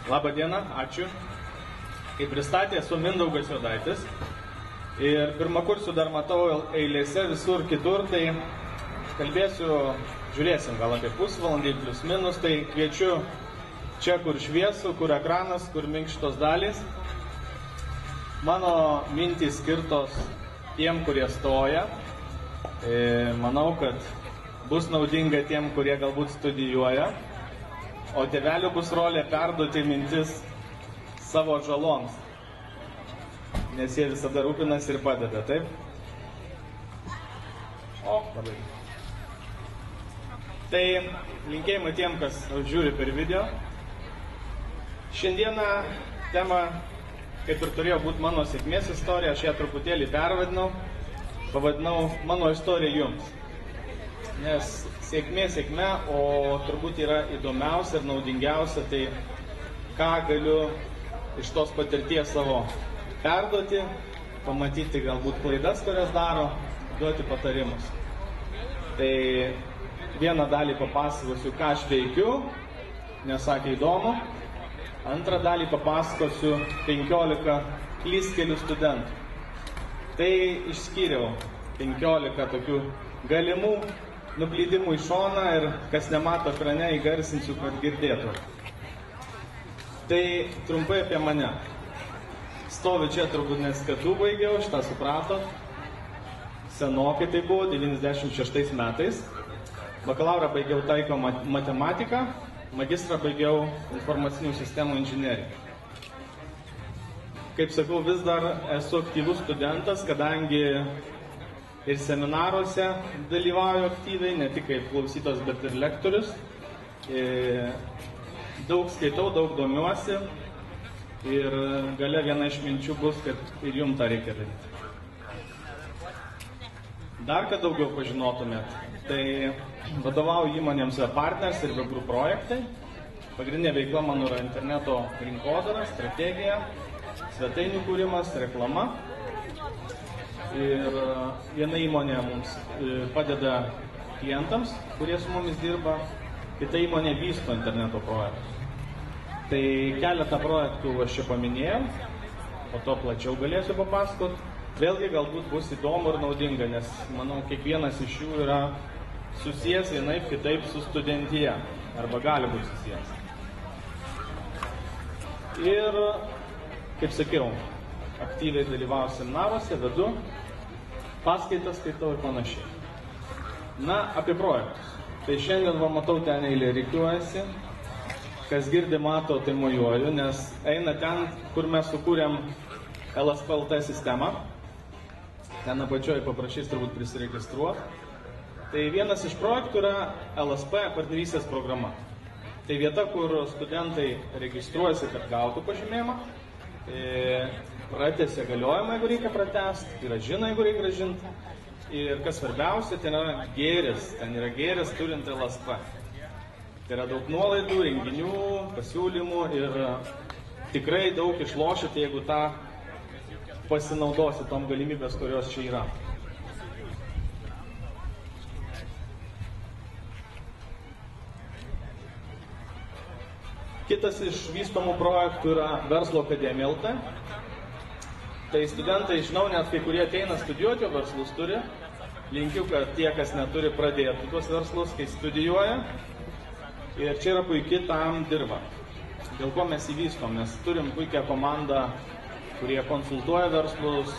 Labą dieną, ačiū. Kaip pristatė, esu Mindaugas Jodaitis. Ir pirmakursių dar matau eilėse visur kitur, tai kalbėsiu, žiūrėsim, gal apie pusvalandį plius minus, tai kviečiu čia, kur šviesu, kur ekranas, kur minkštos dalys. Mano mintys skirtos tiem, kurie stoja. Manau, kad bus naudinga tiem, kurie galbūt studijuoja. O tėvelių bus rolė perduoti mintis savo žaloms, nes jie visada rūpinasi ir padeda, taip? Labai. Tai linkėjimai tiem, kas žiūri per video. Šiandieną tema, kaip ir turėjo būti mano sėkmės istorija, aš ją truputėlį pervadinau, pavadinau mano istorija jums. Nes sėkmė sėkme, o turbūt yra įdomiausia ir naudingiausia, tai ką galiu iš tos patirties savo perduoti, pamatyti galbūt klaidas, kurias daro, duoti patarimus. Tai vieną dalį papasakosiu, ką aš veikiu, nes sakė įdomu. Antrą dalį papasakosiu 15 klystkelių studentų. Tai išskyriau 15 tokių galimų nuklydimų į šoną ir kas nemato ekrane įgarsinsiu, kad girdėtų. Tai trumpai apie mane. Stoviu čia turbūt nes KTU baigiau, šitą supratot. Senokai tai buvo, 96 metais. Bakalaurą baigiau taiko matematiką, magistrą baigiau informacinių sistemų inžineriją. Kaip sakau, vis dar esu aktyvus studentas, kadangi ir seminaruose dalyvauju aktyviai, ne tik kaip klausytas, bet ir lektorius. Daug skaitau, daug domiuosi ir gale viena iš minčių bus, kad ir jums tą reikia daryti. Dar kad daugiau pažinotumėt, tai vadovauju įmonėms Partners ir Vegru projektai. Pagrindinė veikla mano yra interneto rinkodara, strategija, svetainių kūrimas, reklama. Ir viena įmonė mums padeda klientams, kurie su mumis dirba, kita įmonė vysto interneto projektus. Tai keletą projektų aš čia paminėjau, po to plačiau galėsiu papasakot. Vėlgi galbūt bus įdomu ir naudinga, nes manau, kiekvienas iš jų yra susijęs vienaip kitaip su studentija, arba gali būti susijęs. Ir, kaip sakiau, aktyviai dalyvauju seminaruose, vedu, paskaitas skaitau ir panašiai. Na, apie projektus. Tai šiandien va matau ten eilė rikiuojasi. Kas girdi, mato, tai mojuoju, nes eina ten, kur mes sukūrėm LSP.LT sistemą. Ten apačioje paprašys turbūt prisiregistruoti. Tai vienas iš projektų yra LSP partnerystės programa. Tai vieta, kur studentai registruojasi, kad gautų pažymėjimą. Pratęsia galiojimą, jeigu reikia pratęsti, grąžina, jeigu reikia grąžinti. Ir kas svarbiausia, ten yra gėris, turint LSP. Tai yra daug nuolaidų, renginių, pasiūlymų ir tikrai daug išlošite, jeigu tą pasinaudosi tom galimybės, kurios čia yra. Kitas iš vystomų projektų yra Verslo akademija LT. Tai studentai, žinau, net kai kurie ateina studijuoti, o verslus turi. Linkiu, kad tie, kas neturi, pradėtų tuos verslus, kai studijuoja. Ir čia yra puikiai tam dirba. Dėl ko mes įvystom? Mes turim puikią komandą, kurie konsultuoja verslus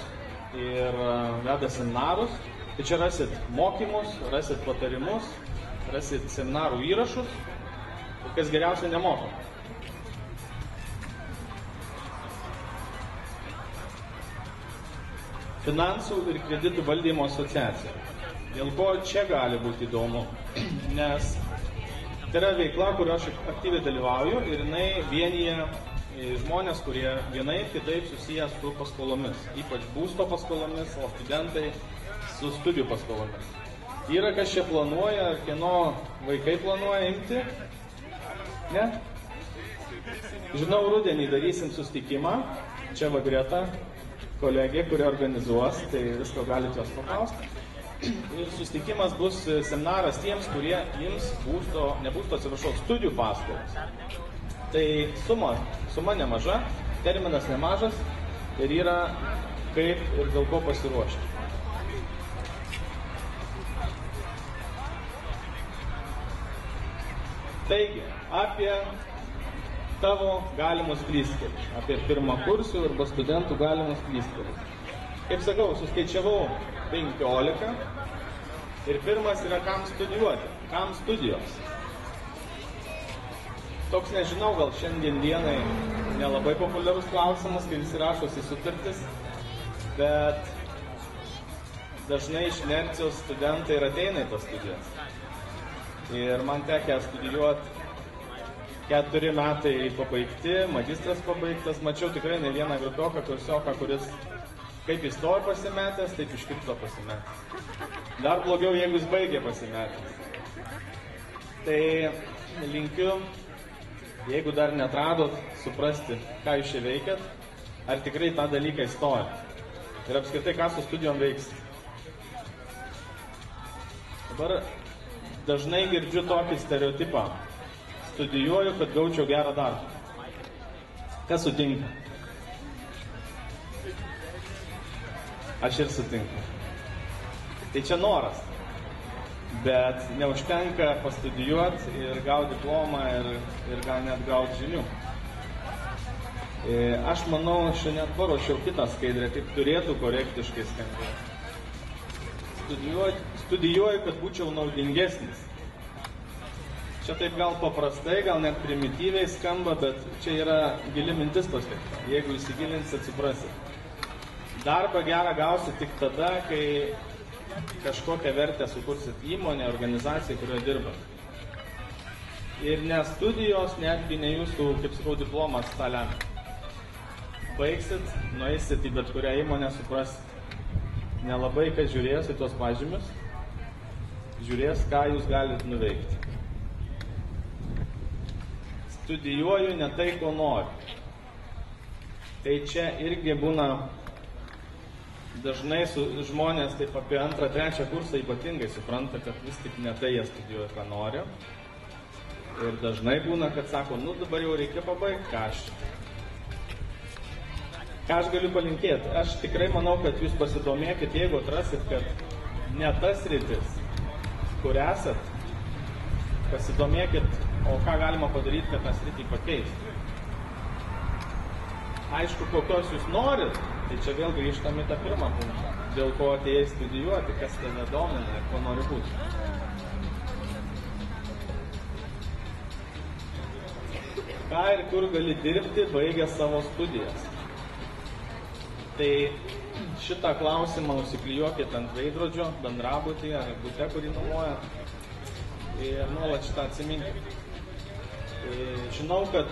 ir veda seminarus. Tai čia rasit mokymus, rasit patarimus, rasit seminarų įrašus. Ir kas geriausia, nemokamai. Finansų ir kreditų valdymo asociacija. Dėl ko čia gali būti įdomu, nes tai yra veikla, kurio aš aktyviai dalyvauju ir jinai vienyje žmonės, kurie vienaip kitaip susijęs su paskolomis, ypač būsto paskolomis, o studentai su studijų paskolomis. Yra, kas čia planuoja, ar kieno vaikai planuoja imti? Ne? Žinau, rudenį darysim susitikimą, čia va greta kolegė, kurie organizuos, tai visko galite jos paklausti. Ir susitikimas bus seminaras tiems, kurie ims studijų paskolas. Tai suma suma nemaža, terminas nemažas ir yra kaip ir dėl ko pasiruošti. Taigi, apie tavo galimus klystkelius, apie pirmakursių arba studentų galimus klystkelius. Kaip sakau, suskaičiavau 15 ir pirmas yra kam studijuoti, kam studijos. Toks nežinau, gal šiandien dienai nelabai populiarus klausimas, kai visi rašosi sutartis, bet dažnai iš inercijos studentai ir ateina į tas studijas. Ir man tekę studijuoti 4 metai pabaigti, magistras pabaigtas, mačiau tikrai ne vieną grupioką, kursioką, kuris kaip įstojo pasimetęs, taip iškrito pasimetęs. Dar blogiau, jeigu jis baigė pasimetęs. Tai linkiu, jeigu dar netradot, suprasti, ką jūs čia veikiat, ar tikrai tą dalyką įstojat. Ir apskritai, ką su studijom veiks. Dabar dažnai girdžiu tokį stereotipą. Studijuoju, kad gaučiau gerą darbą. Kas sutinka? Aš ir sutinku. Tai čia noras. Bet neužtenka pastudijuoti ir gauti diplomą ir gal net gauti žinių. Aš manau, šiandien paruošiau kitą skaidrę, kaip turėtų korektiškai skambėti. Studijuoju, kad būčiau naudingesnis. Čia taip gal paprastai, gal net primityviai skamba, bet čia yra gili mintis paslėpta. Jeigu įsigilinsit, suprasit. Darbą gerą gausit tik tada, kai kažkokią vertę sukursit įmonę, organizaciją, kurioje dirbat. Ir ne studijos, netgi ne jūsų, kaip sakau, diplomas tą lemia. Baigsit, nueisit į bet kurią įmonę, suprasit. Nelabai, kas žiūrės į tuos pažymius, žiūrės, ką jūs galite nuveikti. Studijuoju ne tai, ko noriu. Tai čia irgi būna dažnai žmonės taip apie 2-3 kursą ypatingai supranta, kad vis tik ne tai jie studijuoja, ką nori. Ir dažnai būna, kad sako, nu dabar jau reikia pabaigti, ką aš galiu palinkėti? Aš tikrai manau, kad jūs pasidomėkit, jeigu atrasit, kad ne tas rytis, kur esat, pasidomėkit, o ką galima padaryti, kad tą sritį pakeisti. Aišku, kokios jūs norit, tai čia vėl grįžtam į tą pirmą punktą, dėl ko atėjai studijuoti, kas tave domina ir ko nori būti. Ką ir kur gali dirbti, baigęs savo studijas. Tai šitą klausimą užsiklijuokit ant veidrodžio, bendrabutyje ar bute, kurį nuomojat. Ir nuolat šitą atsiminkit. Žinau, kad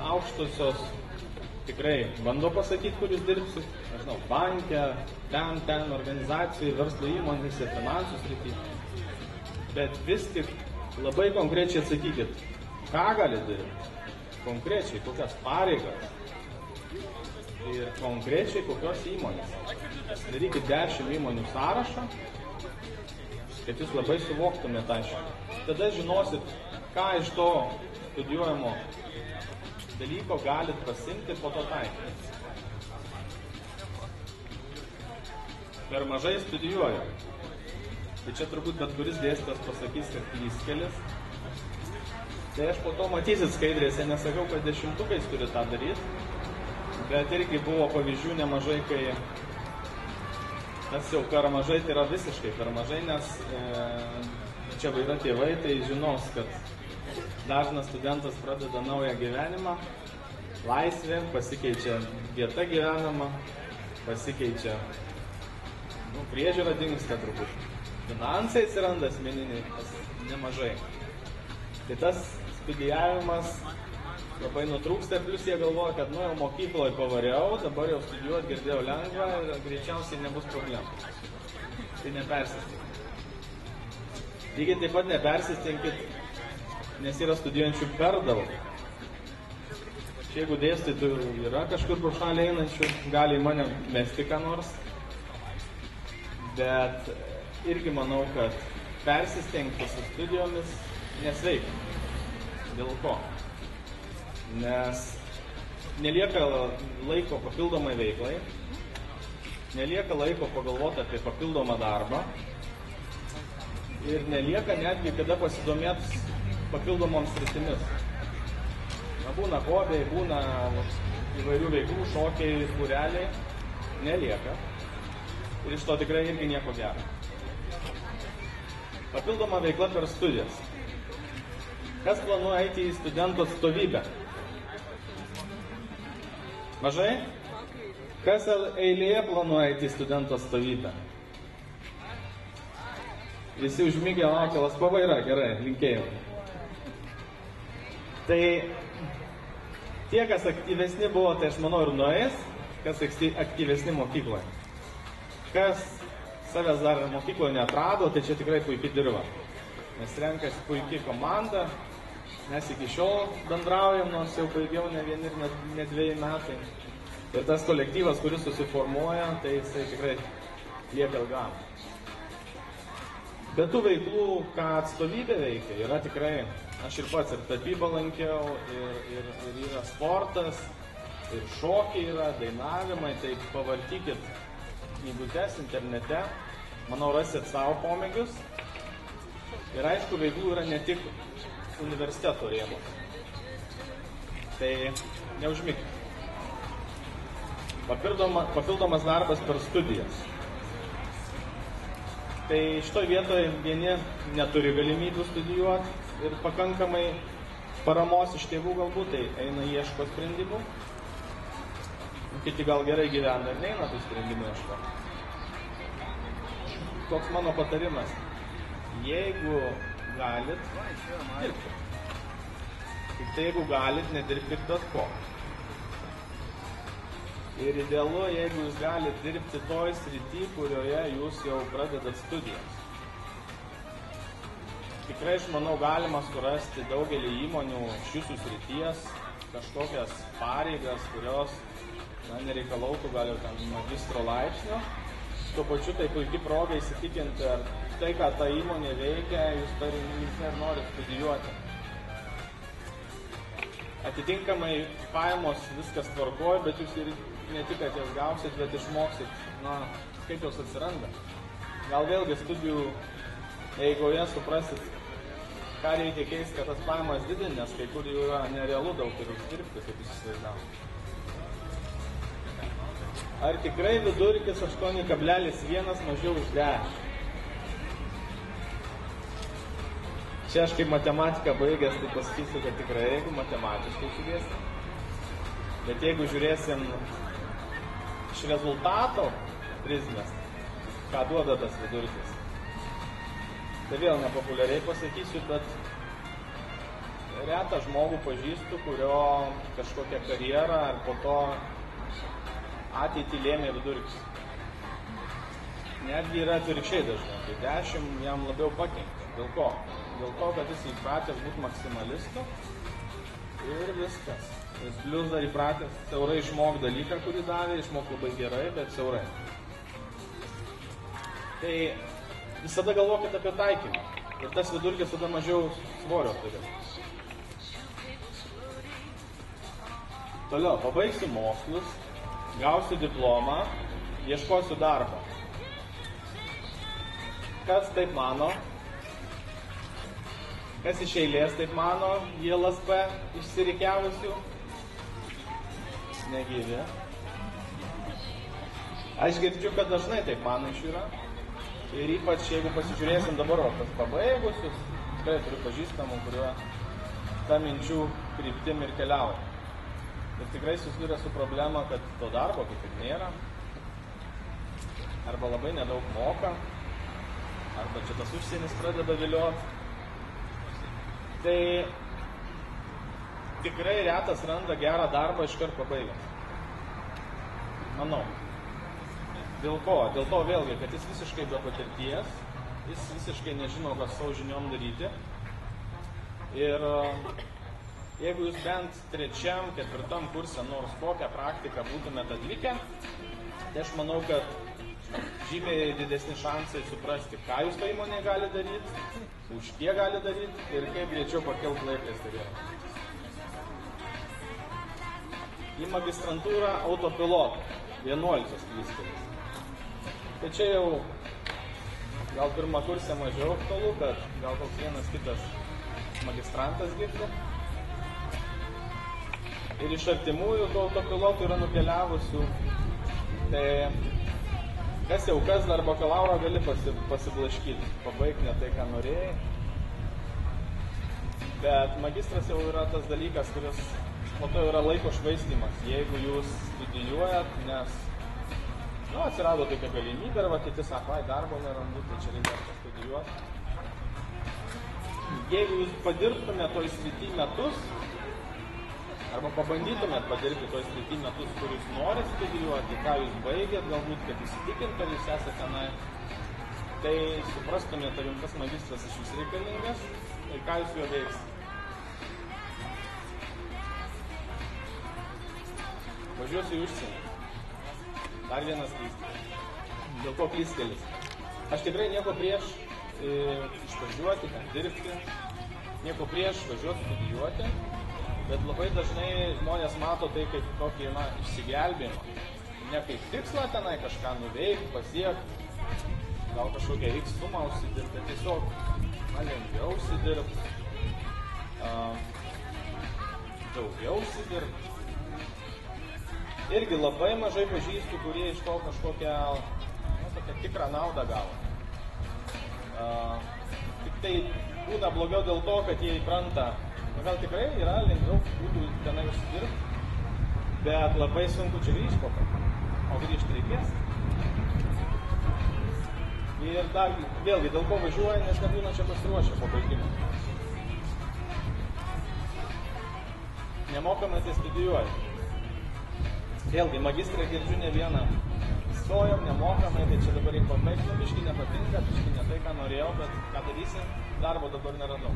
aukštosios tikrai bando pasakyti, kur jūs dirbsit. Nežinau, banke, ten, organizacijai, verslo įmonėse, finansų srityje. Bet vis tik labai konkrečiai atsakykit, ką gali dirbti. Konkrečiai, kokias pareigas. Ir konkrečiai kokios įmonės. Darykit 10 įmonių sąrašą, kad jūs labai suvoktumėte aišku. Tada žinosit, ką iš to studijuojamo dalyko galit pasimti ir po to taikyti. Per mažai studijuoju. Tai čia turbūt bet kuris dėstytojas pasakys, kad klystkelis. Tai aš po to matysit skaidrėse, nesakau, kad 10-ukais turi tą daryti. Bet irgi buvo pavyzdžių nemažai, kai tas jau per mažai, tai yra visiškai per mažai, nes čia yra tėvai, tai žinos, kad dažnas studentas pradeda naują gyvenimą, laisvė, pasikeičia vieta gyvenama, pasikeičia priežiūra dingsta turbūt, finansai atsiranda asmeniniai, nemažai. Tai tas studijavimas labai nutrūksta, plus jie galvoja, kad jau mokykloje pavariau, dabar jau studijuoti girdėjau lengva ir greičiausiai nebus problemų. Tai nepersistenkit. Lygiai taip pat nepersistenkit, nes yra studijuojančių per daug. Jeigu dėstytojų yra kažkur pro šalį einančių, gali į mane mesti ką nors. Bet irgi manau, kad persistengti su studijomis nesveika. Dėl ko? Nes nelieka laiko papildomai veiklai, nelieka laiko pagalvoti apie papildomą darbą ir nelieka netgi kada pasidomėti papildomoms sritimis. Būna hobiai, būna įvairių veiklų, šokiai, būreliai, nelieka. Ir iš to tikrai irgi nieko gero. Papildoma veikla per studijas. Kas planuoja eiti į studentų atstovybę? Mažai? Kas eilėje planuoja eiti į studentų atstovybę? Visi užmygę laukia, laspava yra, gerai, linkėjimai. Tai tie, kas aktyvesni buvo, tai aš manau ir nueis, kas aktyvesni mokykloje. Kas savęs dar mokykloje neatrado, tai čia tikrai puikiai dirba. Nes renkasi puikiai komanda, mes iki šiol bendraujam, nors jau baigiau ne vieni ir ne 2 metai. Ir tas kolektyvas, kuris susiformuoja, tai jisai tikrai lieka ilgam. Bet tų veiklų, ką atstovybė veikia, yra tikrai, aš ir pats ir tapybą lankiau, ir yra sportas, ir šokiai yra, dainavimai, tai pavartykit knygutes internete, manau rasit savo pomėgius. Ir aišku, veiklų yra ne tik universiteto rėmuose. Tai neužmigti. Papildomas darbas per studijas. Tai šitoj vietoje vieni neturi galimybių studijuoti ir pakankamai paramos iš tėvų galbūt, tai eina ieško sprendimų. Kiti gal gerai gyvena ir neina tų sprendimų ieško. Toks mano patarimas. Jeigu galit, dirbkit. Tik tai jeigu galit, nedirbkit bet ko. Ir idealu, jeigu jūs galite dirbti toj srity, kurioje jūs jau pradedat studijas. Tikrai, aš manau, galima surasti daugelį įmonių iš jūsų srities kažkokias pareigas, kurios nereikalautų gal jau ten magistro laipsnio. Tuo pačiu tai puikiai proga įsitikinti, ar tai, ką ta įmonė veikia, jūs net norit studijuoti. Atitinkamai pajamos viskas tvarkoja, bet jūs ir ne tik, kad jas gausit, bet išmoksit, kaip jos atsiranda. Gal vėlgi studijų eigoje suprasit, ką reikia keisti, kad tas pajamas didinti, nes kai kur jau yra nerealu daug ir uždirbti, kaip jūs įsivaizdavo. Ar tikrai vidurkis 8,1 mažiau už 10? Čia aš kaip matematiką baigęs, tai pasakysiu, kad tikrai, jeigu matematiškai žiūrėsim. Bet jeigu žiūrėsim iš rezultato prizmės, ką duoda tas vidurkis. Tai vėl nepopuliariai pasakysiu, bet retą žmogų pažįstu, kurio kažkokią karjerą ar po to ateitį lėmė vidurkis. Netgi yra atvirkščiai dažnai, tai 10 jam labiau pakenkė. Dėl ko? Dėl to, kad jis įpratęs būti maksimalistu ir viskas. Jis plius dar įpratęs siaurai išmok dalyką, kurį davė, išmok labai gerai, bet siaurai. Tai visada galvokit apie taikymą ir tas vidurkis tada mažiau svorio turi. Toliau, pabaigsiu mokslus, gausiu diplomą, ieškosiu darbą. Kas taip mano? Kas iš eilės taip mano, į LSP išsirikiavusių? Negyvi. Aš girdžiu, kad dažnai taip mano iš yra. Ir ypač, jeigu pasižiūrėsim dabar tas pabaigusius, tikrai turiu pažįstamų, kurio ta minčių kryptim ir keliauja. Ir tikrai susiduria su problema, kad to darbo kaip ir nėra. Arba labai nedaug moka, arba čia tas užsienis pradeda vilioti. Tai tikrai retas randa gerą darbą iškart pabaigęs. Manau. Dėl ko? Dėl to vėlgi, kad jis visiškai be patirties, jis visiškai nežino, ką savo žiniom daryti. Ir jeigu jūs bent 3., 4. kurse nors kokią praktiką būtumėte atlikę, tai aš manau, kad žymiai didesni šansai suprasti, ką jūs to įmonėje gali daryti, už kiek gali daryti ir kaip greičiau pakelt laikas. į magistrantūrą autopiloto, 11 klystkelis. Tai čia jau gal pirmą kursę mažiau aktualu, bet gal koks vienas kitas magistrantas girdi. Ir iš artimųjų tų autopilotų yra nukeliavusių. Tai kas jau kas dar bakalauro gali pasiblaškyti, pabaigti ne tai, ką norėjai. Bet magistras jau yra tas dalykas, kuris po to yra laiko švaistymas, jeigu jūs studijuojat, nes atsirado tokia galimybė, arba kiti sako, darbo nerandu, tai čia reikia pastudijuoti. Jeigu jūs padirbtumėt toj srity metus, arba pabandytumėt padirbti toj srity metus, kur jūs norit studijuoti, ką jūs baigėt, galbūt, kad įsitikint, ar jūs esate tenai, tai suprastumėt, ar jums tas magistras iš vis reikalingas ir ką jūs jo veiks. Važiuosiu į užsienį. Dar vienas klystkelis. Dėl ko klystkelis? Aš tikrai nieko prieš išvažiuoti, ten dirbti, nieko prieš važiuoti studijuoti, bet labai dažnai žmonės mato tai kaip tokį išsigelbėjimą. Ne kaip tikslą tenai kažką nuveikti, pasiekti, gal kažkokią X sumą užsidirbti, bet tiesiog lengviau užsidirbti, daugiau užsidirbti. Irgi labai mažai pažįstu, kurie iš to kažkokią tikrą naudą gavo. Tik tai būna blogiau dėl to, kad jie įpranta. Gal tikrai yra lengviau būtų tenai užsidirbti, bet labai sunku čia grįžti po to. O grįžti reikės. Ir dar vėlgi dėl ko važiuoja, nes nebūna čia pasiruošę po baigimo. Nemokamai tai studijuoja. Vėlgi, magistrą girdžiu ne vieną. Stojom nemokamai, tai čia dabar reikia pabaigti, biškį nepatinka, biškį ne tai, ką norėjau, bet ką darysim, darbo dabar neradau.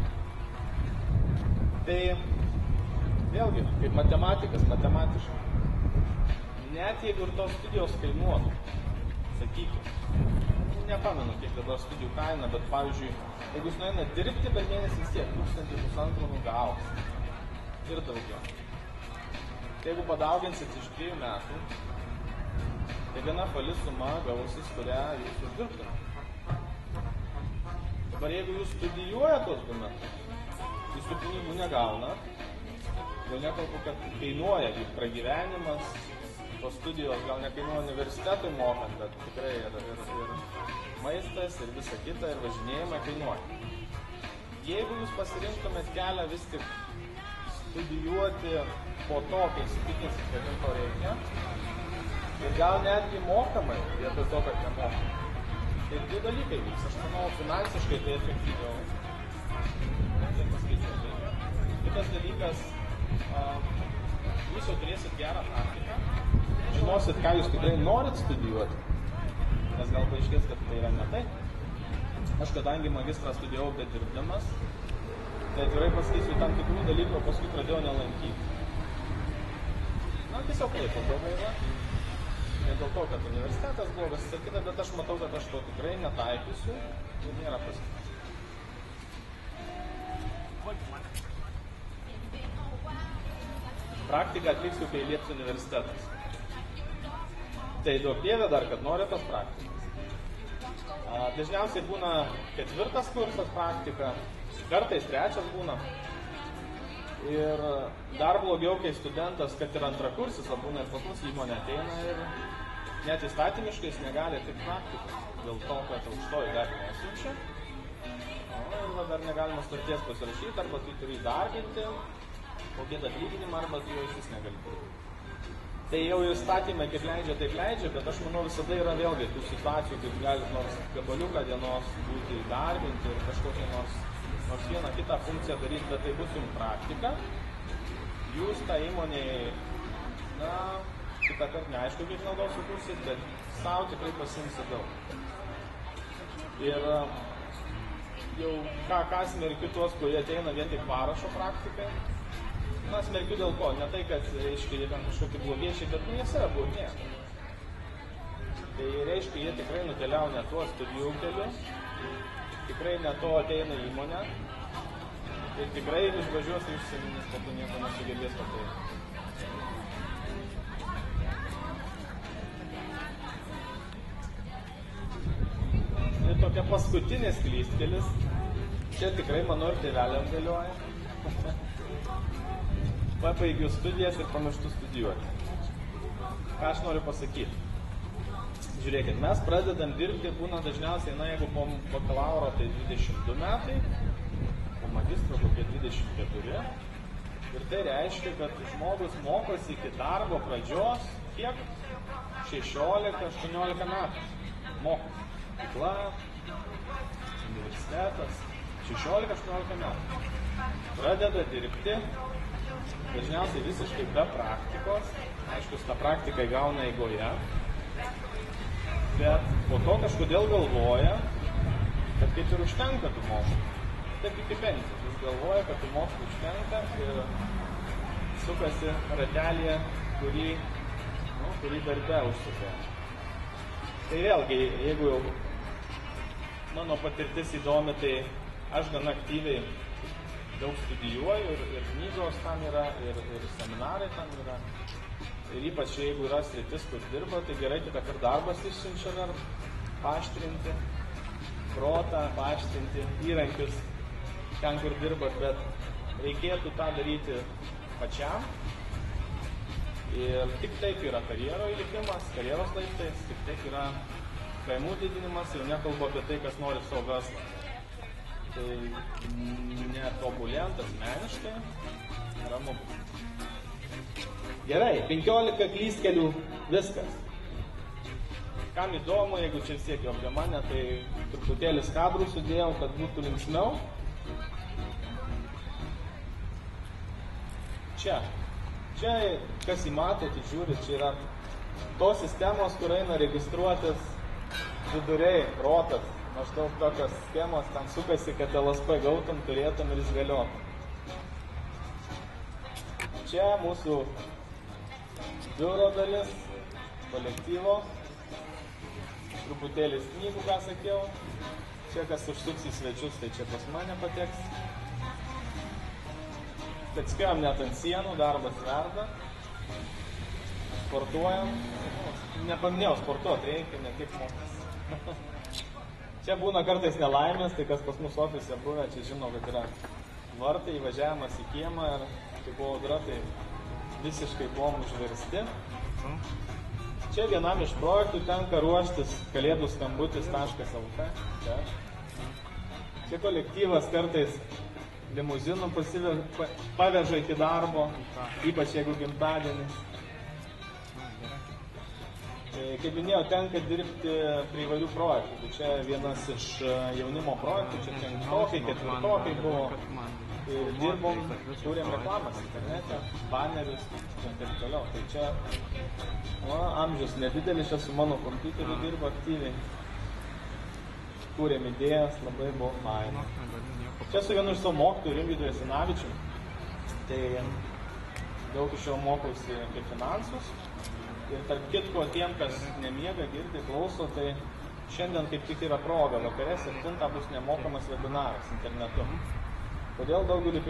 Tai vėlgi, kaip matematikas, matematiškai. Net jeigu ir tos studijos kainuotų, sakykime, nepamenu, kiek dabar studijų kaina, bet pavyzdžiui, jeigu jūs nueinat dirbti, per mėnesį vis tiek 1000-1500 gaus. Ir daugiau. Jeigu padauginsit iš 2 metų, tai viena pali suma gausis, kurią jūs uždirbtumėte. Dabar jeigu jūs studijuojate tos 2 metus, jūs tų pinigų negaunat, jau nekalbu, kad kainuoja jų pragyvenimas, tos studijos gal nekainuoja universitetui mokant, bet tikrai ir maistas, ir visa kita, ir važinėjimai kainuoja. Jeigu jūs pasirinktumėt kelią vis tik studijuoti po to, kai įsitikinsit, kad jums to reikia, ir gal netgi mokamai, vietoj to, kad nemokamai. Tai 2 dalykai vyks. Aš manau, finansiškai tai efektyviau. Tai paskaičiuoti. Kitas dalykas, jūs jau turėsit gerą praktiką, žinosit, ką jūs tikrai norit studijuoti, nes gal paaiškės, kad tai yra ne tai. Aš kadangi magistrą studijavau bedirbdamas, tai atvirai pasakysiu tam tikrų dalykų, o paskui pradėjau nelankyti. Tiesiog laiko blogai. Ne dėl to, kad universitetas blogas, sakyta, bet aš matau, kad aš to tikrai netaikysiu ir nėra prasmės. Praktiką atliksiu, kai lieps universitetas. Tai duok dieve dar, kad nori tos praktikos. Dažniausiai būna 4. kursas praktika, kartais 3 būna. Ir dar blogiau, kai studentas, kad ir antrakursis, būna ir pas mus įmonė ateina ir net įstatymiškai jis negali atlikti praktikos, dėl to, kad aukštoji dar nesiunčia. Ir dar negalima sutarties pasirašyti, arba tu turi įdarbinti, mokėti atlyginimą, arba tu jo iš vis negali. Tai jau įstatymai kaip leidžia, taip leidžia, bet aš manau visada yra vėlgi tų situacijų, kaip gali nors gabaliuką dienos būti įdarbinti ir kažkokią nors vieną kitą funkciją daryti, bet tai bus jums praktika. Jūs tą įmonėje, kitą kartą neaišku, kiek naudos sukursit, bet savo tikrai pasimsit daug. Ir jau ką smerkiu tuos, kurie ateina vien tik parašo praktikai. Smerkiu dėl ko? Ne tai, kad reiškia, jie ten kažkokie blogiečiai, bet jie save blogėja. Tai reiškia, jie tikrai nukeliavo ne tuo studijų keliu, tikrai ne to ateina įmonė ir tikrai išvažiuos į užsienį, nes po to nieko nesugebės padaryti. tokia paskutinis klystkelis. Čia tikrai, manau, ir tėveliam galioja. Pabaigiu studijas ir pamirštu studijuoti. Ką aš noriu pasakyti? Žiūrėkit, mes pradedam dirbti, būna dažniausiai, jeigu po bakalauro tai 22 metai, po magistro kokie 24. Ir tai reiškia, kad žmogus mokosi iki darbo pradžios, kiek? 16-18 metų. Mokosi. Mokykla, universitetas. 16-18 metų. Pradeda dirbti, dažniausiai visiškai be praktikos. Aišku, tą praktiką gauna eigoje. Bet po to kažkodėl galvoja, kad kaip ir užtenka tų mokslų. Taip iki pensijos. Jis galvoja, kad tų mokslų užtenka ir sukasi ratelėje, kurį darbe užsukė. Tai vėlgi, jeigu jau mano patirtis įdomi, tai aš gana aktyviai daug studijuoju ir knygos tam yra, ir seminarai tam yra. Ir ypač jeigu yra sritis, kur dirba, tai gerai kitą kartą darbas išsiunčia dar paaštrinti, protą, paaštrinti įrankius ten, kur dirbat, bet reikėtų tą daryti pačiam. Ir tik taip yra karjero įlipimas, karjeros laiptais, tik taip yra pajamų didinimas, jau nekalbu apie tai, kas nori savo verslą. Tai netobulėjant asmeniškai, ramu. Gerai, 15 klystkelių, viskas. Kam įdomu, jeigu čia vis tiek jau apie mane, tai truputėlį skabrų sudėjau, kad būtų linksmiau. Čia, kas įmatote, žiūrit, čia yra tos sistemos, kur eina registruotis viduriai, protas. Maždaug tokios schemos, ten sukasi, kad LSP gautum, turėtum ir jis galiotum. Čia mūsų biuro dalis, kolektyvo, truputėlis knygų, ką sakiau. Čia kas užsuks į svečius, tai čia pas mane pateks. Bet spėjom net ant sienų, darbas verda. Sportuojam. Nepaminėjau, sportuot reikia, ne kaip mokas. Čia būna kartais nelaimės, tai kas pas mūsų ofise buvę, čia žino, kad yra vartai, įvažiavimas į kiemą ir kai buvo audra, tai visiškai buvom užversti. Čia vienam iš projektų tenka ruoštis kalėdų skambutis.lt. Čia kolektyvas kartais limuzinų paveža iki darbo, ypač jeigu gimtadienis. Kaip minėjau, tenka dirbti prie įvairių projektų. Tai čia vienas iš jaunimo projektų, čia penktokai, ketvirtokai buvo. Dirbom, kūrėm reklamas internete, banerius ir taip toliau. Tai čia amžius nedidelis, čia su mano kompiuteriu dirbo aktyviai. Kūrėm idėjas, labai buvo faina. Čia su vienu iš savo mokytojų, Rimvydu Jasinavičium. Tai daug iš jo mokausi apie finansus. Ir tarp kitko, tiem, kas nemiega, girdi, klauso, tai šiandien kaip tik yra proga. Vakare 7 bus nemokamas webinaras internetu. Kodėl daugelį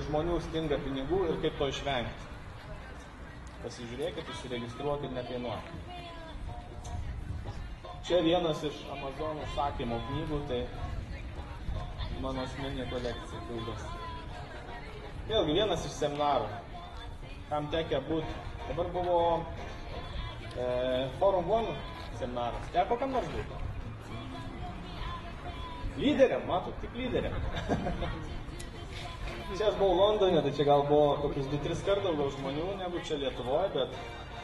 žmonių stinga pinigų ir kaip to išvengti. Pasižiūrėkit, užsiregistruokit, nekainuoja. Čia vienas iš Amazon užsakymo knygų, tai mano asmeninė kolekcija pildos. Vėlgi vienas iš seminarų, kam tekia būti. Dabar buvo Forum One seminaras. Teko kam nors būti? Lyderiam, matot, tik lyderiam. Čia aš buvau Londone, tai čia gal buvo kokius 2-3 kartų daugiau žmonių negu čia Lietuvoje, bet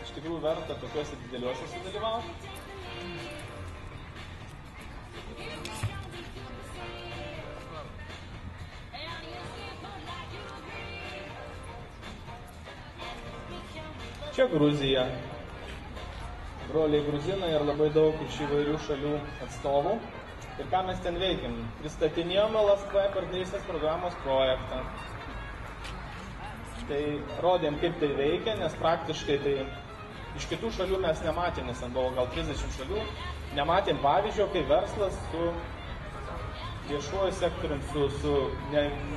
iš tikrųjų verta tokiuose dideliuose sudalyvauti. Čia Gruzija. Broliai gruzinai ir labai daug iš įvairių šalių atstovų. Ir ką mes ten veikim? Pristatinėjome LSP partnerystės programos projektą. Tai rodėm, kaip tai veikia, nes praktiškai tai iš kitų šalių mes nematėm, nes ten buvo gal 30 šalių, nematėm pavyzdžio, kai verslas su viešuoju sektorium, su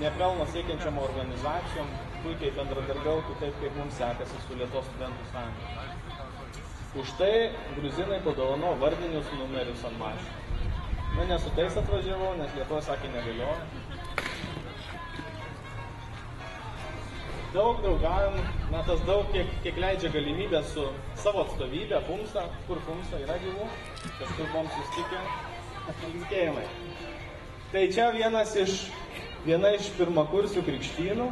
nepelno siekiančiom organizacijom puikiai bendradarbiautų taip, kaip mums sekasi su Lietuvos studentų sąjunga. Už tai gruzinai padovano vardinius numerius ant mašinų. Na, ne su tais atvažiavau, nes Lietuva sakė negalioja. Daug draugavim, na tas daug, kiek leidžia galimybę su savo atstovybė, Pumsa, kur Pumsa yra gyvų, kažkur buvom susitikę, linkėjimai. Tai čia viena iš pirmakursių krikštynų.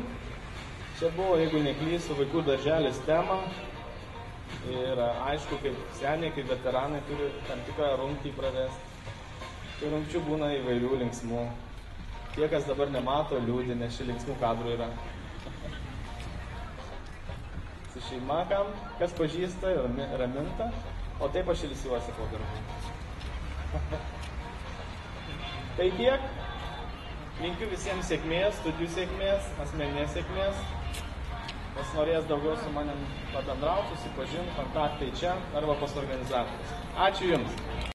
Čia buvo, jeigu neklysiu, vaikų darželis tema. Ir aišku, kaip seniai, kaip veteranai turi tam tikrą rungtį pravesti. Tai rungčių būna įvairių linksmų. Tie, kas dabar nemato, liūdė, nes ši linksmų kadrų yra. Su šeima, kas pažįsta, raminta, o taip aš ilsiuosi po darbų. Tai tiek. Linkiu visiems sėkmės, studijų sėkmės, asmeninės sėkmės. Kas norės daugiau su manim pabendrauti, susipažinti, kontaktai čia arba pas organizatorius. Ačiū Jums.